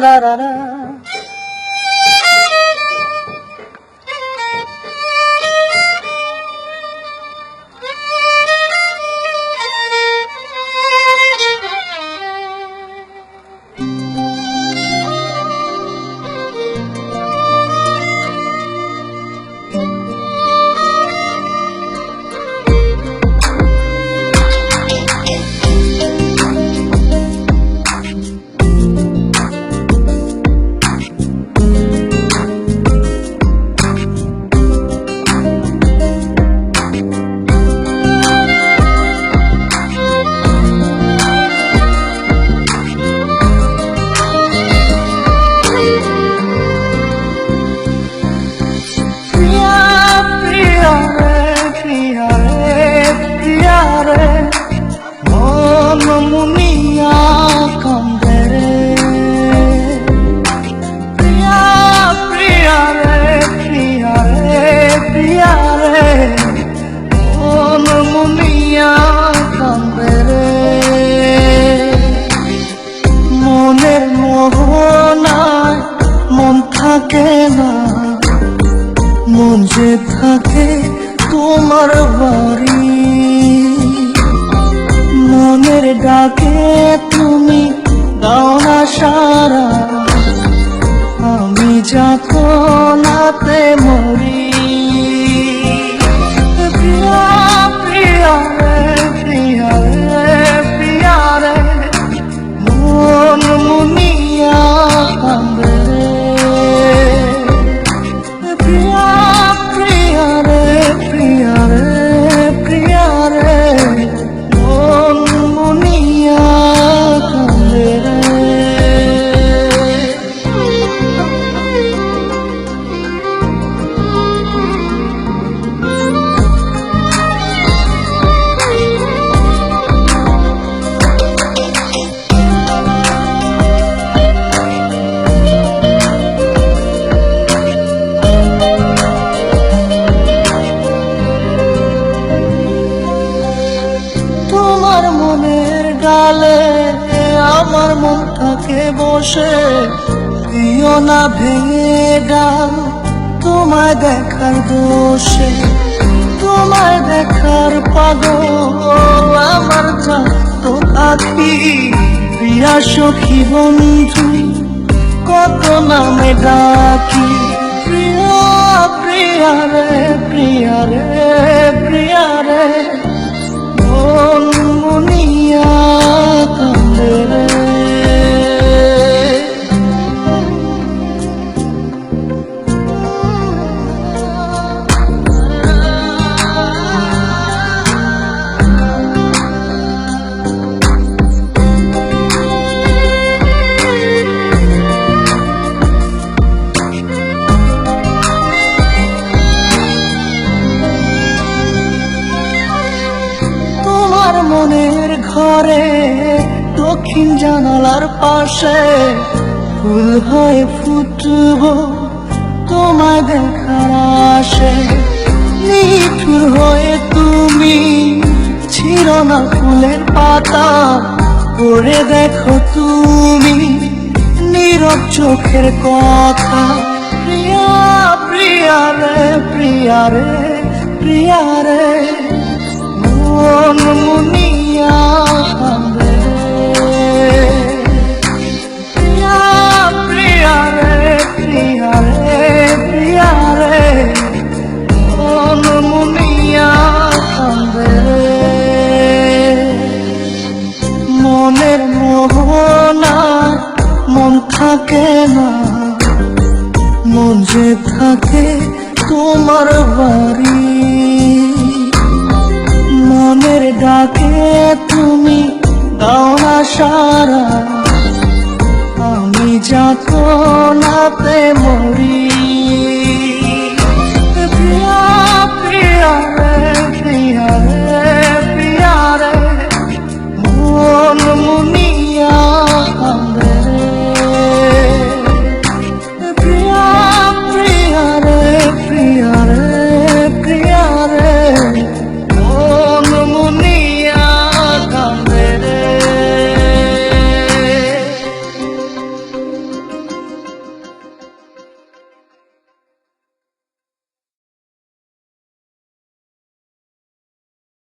রা রা রা। মনের মোহনায় মন থাকে না, মন যে থাকে তোমার বাড়ি। মনের ডাকে তুমি দাও না সারা, আমি যাতনাতে মরি। প্রিয়া প্রিয়া রে প্রিয়া রে প্রিয়া রে, মন মুনিয়া কান্দে রে। প্রিয়া প্রিয়া রে প্রিয়া রে প্রিয়া রে, মন মুনিয়া কান্দে রে। তোমার মনের ডালে আমার মন থাকে বসে, দিও না ভেঙে ডাল তোমায় দেখার দোষে। তোমায় দেখার পাগল আমার তো আখি, প্রিয়া সখী বন্ধু কত নামে ডাকি। প্রিয়া প্রিয়া রে প্রিয়া রে প্রিয়া রে, মন মুনিয়া কান্দে রে। মনের ঘরে দক্ষিণ জানালার পাশে ফুল হয়ে ফুটব তোমায় দেখার আশে। নিঠুর হয়ে তুমি ছিল না ফুলের পাতা, পড়ে দেখো তুমি নীরব চোখের কথা। প্রিয়া প্রিয়া রে প্রিয়া রে প্রিয়া রে, মন মুনিয়া কান্দে রে। প্রিয়া প্রিয়া রে প্রিয়া রে প্রিয়া রে, মন মুনিয়া কান্দে রে। মনের মোহনায় মন থাকে না, মন যে থাকে তোমার বাড়ি। মনের ডাকে তুমি দাও না সারা, আমি যাতনাতে মরি।